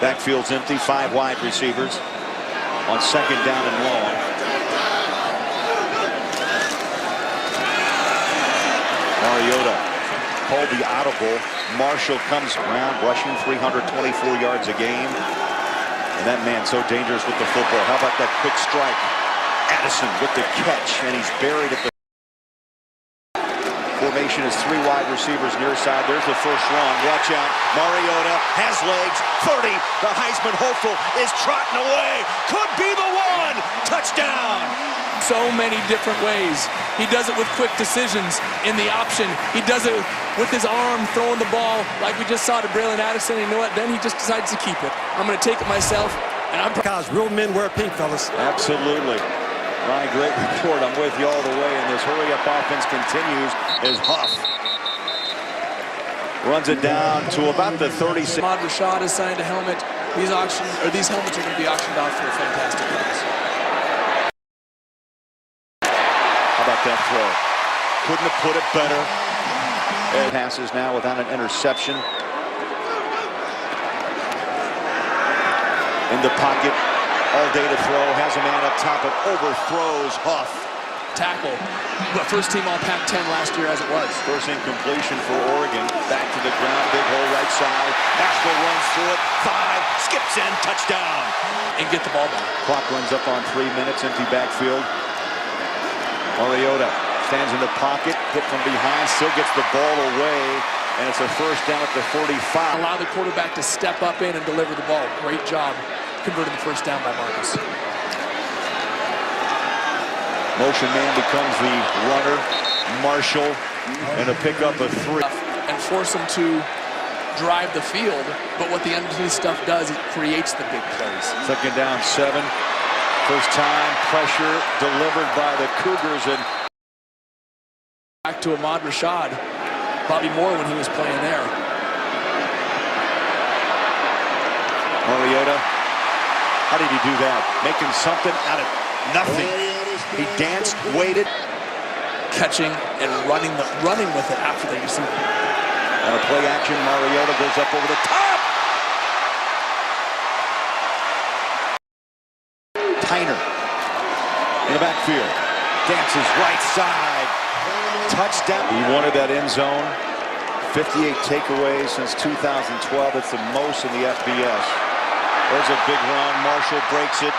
Backfield's empty, 5 wide receivers on second down and long. Mariota called the audible. Marshall comes around, rushing 324 yards a game. And that man so dangerous with the football. How about that quick strike? Addison with the catch, and he's buried at the formation is 3 wide receivers near side. There's the first run. Watch out. Mariota has legs. 30. The Heisman hopeful is trotting away. Could be the one. Touchdown. So many different ways. He does it with quick decisions in the option. He does it with his arm throwing the ball like we just saw to Braylon Addison. And you know what? Then he just decides to keep it. I'm going to take it myself. And I'm because real men wear pink, fellas. Absolutely. Ryan, great report. I'm with you all the way, and this hurry-up offense continues as Huff runs it down to about the 36. Ahmad Rashad has signed a helmet. These helmets are going to be auctioned off for a fantastic price. How about that throw? Couldn't have put it better. And passes now without an interception. In the pocket. All day to throw, has a man up top, and overthrows Huff. Tackle, but first team all Pac-10 last year as it was. First incompletion for Oregon. Back to the ground, big hole right side. Maxwell runs through it, 5, skips in, touchdown. And get the ball back. Clock runs up on 3 minutes, empty backfield. Mariota stands in the pocket, hit from behind, still gets the ball away, and it's a first down at the 45. Allow the quarterback to step up in and deliver the ball. Great job converting the first down by Marcus. Motion man becomes the runner, Marshall, and a pickup of 3. And force him to drive the field, but what the underneath stuff does, it creates the big plays. Second down, 7. First time, pressure delivered by the Cougars. And back to Ahmad Rashad, Bobby Moore when he was playing there. Mariota. How did he do that? Making something out of nothing. He danced, waited. Catching and running with it after they received it. On a play action, Mariota goes up over the top. Tyner in the backfield. Dances right side. Touchdown. He wanted that end zone. 58 takeaways since 2012. It's the most in the FBS. There's a big run. Marshall breaks it,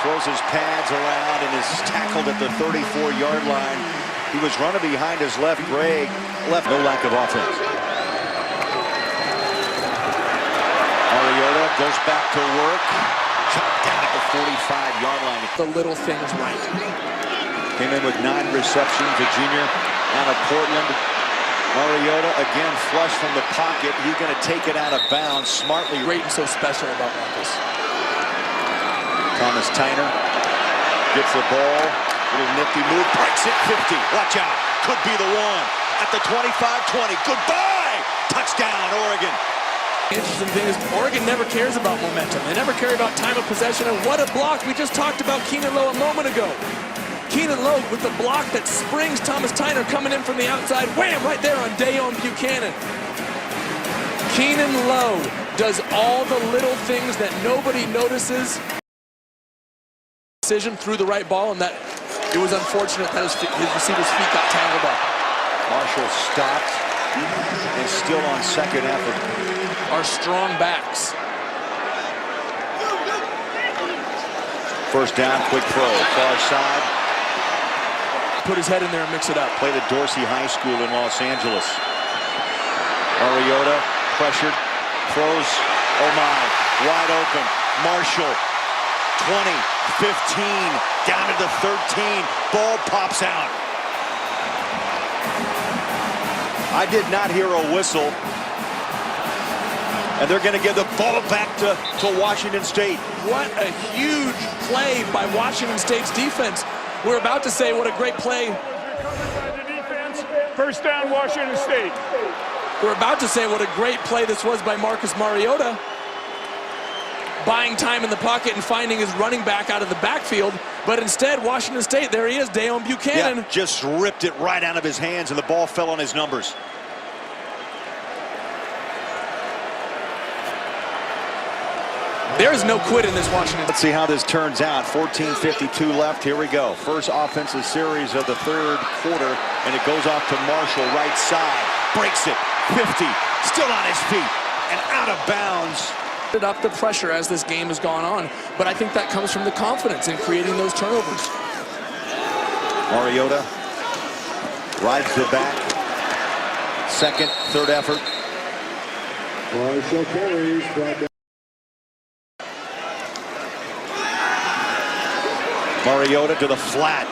throws his pads around, and is tackled at the 34-yard line. He was running behind his left Greg. No lack of offense. Mariota goes back to work. Chopped down at the 45-yard line. The little things right. Came in with 9 receptions, a junior out of Portland. Mariota again flush from the pocket. He's going to take it out of bounds smartly. Great and so special about Marcus. Thomas Tyner gets the ball. Little nifty move. Breaks it 50. Watch out. Could be the one. At the 25-20. Goodbye. Touchdown, Oregon. Interesting thing is Oregon never cares about momentum. They never care about time of possession. And what a block. We just talked about Keenan Lowe a moment ago. Keenan Lowe with the block that springs Thomas Tyner coming in from the outside. Wham! Right there on Dayon Buchanan. Keenan Lowe does all the little things that nobody notices. Decision threw the right ball, and that it was unfortunate that his receiver's feet got tangled up. Marshall stopped and still on second effort. Our strong backs. First down, quick throw, far side. Put his head in there and mix it up. Played at Dorsey High School in Los Angeles. Mariota pressured, throws, oh my, wide open. Marshall, 20, 15, down to the 13. Ball pops out. I did not hear a whistle. And they're going to give the ball back to Washington State. What a huge play by Washington State's defense. We're about to say what a great play. First down, Washington State. We're about to say what a great play this was by Marcus Mariota. Buying time in the pocket and finding his running back out of the backfield. But instead, Washington State, there he is, Dayon Buchanan. Yeah, just ripped it right out of his hands, and the ball fell on his numbers. There's no quit in this Washington. Let's see how this turns out. 14:52 left. Here we go. First offensive series of the third quarter, and it goes off to Marshall, right side. Breaks it. 50. Still on his feet and out of bounds. Up the pressure as this game has gone on, but I think that comes from the confidence in creating those turnovers. Mariota rides the back. Second, third effort. Marshall carries. Mariota to the flat.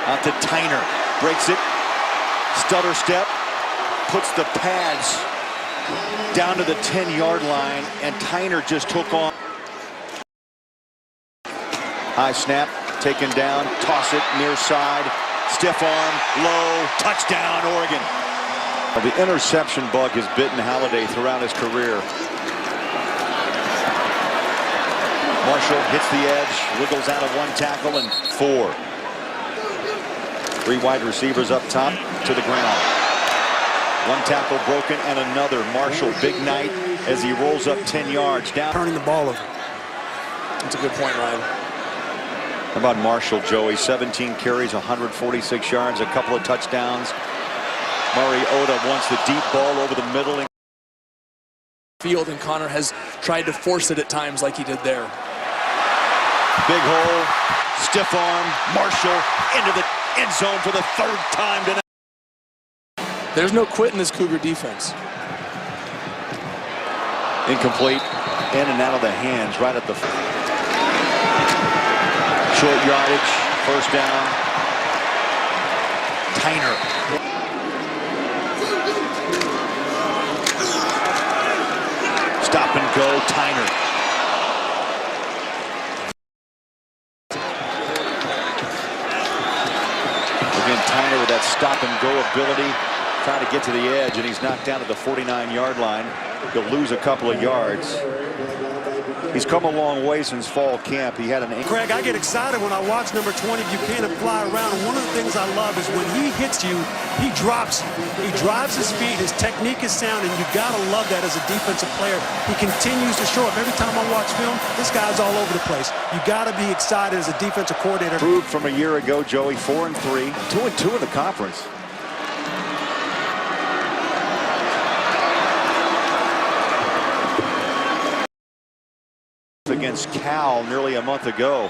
Out to Tyner. Breaks it. Stutter step. Puts the pads down to the 10-yard line, and Tyner just took on. High snap, taken down, toss it near side, stiff arm, low, touchdown, Oregon. Well, the interception bug has bitten Halliday throughout his career. Marshall hits the edge, wiggles out of one tackle, and 4. 3 wide receivers up top to the ground. One tackle broken and another. Marshall, big night as he rolls up 10 yards down. Turning the ball over. That's a good point, Ryan. How about Marshall, Joey? 17 carries, 146 yards, a couple of touchdowns. Mariota wants the deep ball over the middle. Field, and Connor has tried to force it at times like he did there. Big hole, stiff arm, Marshall into the end zone for the 3rd time tonight. There's no quit in this Cougar defense. Incomplete, in and out of the hands, right at the short yardage, first down. Tyner. Stop and go, Tyner. Again, Tyner with that stop and go ability. Trying to get to the edge, and he's knocked down at the 49-yard line. He'll lose a couple of yards. He's come a long way since fall camp. He had an ankle. Craig, I get excited when I watch number 20 Buchanan fly around. And one of the things I love is when he hits you, he drives his feet. His technique is sound, and you got to love that as a defensive player. He continues to show up. Every time I watch film, this guy's all over the place. You got to be excited as a defensive coordinator. Improved from a year ago, Joey. 4-3, 2-2 in the conference. Against Cal nearly a month ago.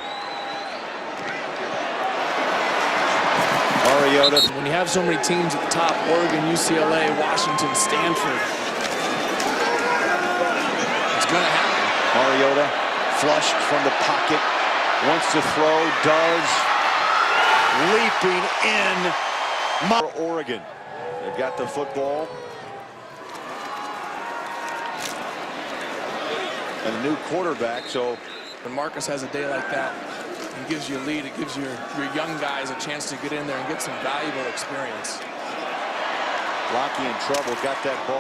Mariota. When you have so many teams at the top, Oregon, UCLA, Washington, Stanford, it's going to happen. Mariota flushed from the pocket, wants to throw, does. Leaping in, Oregon. They've got the football. And a new quarterback, so when Marcus has a day like that, he gives you a lead. It gives your young guys a chance to get in there and get some valuable experience. Rocky in trouble, got that ball.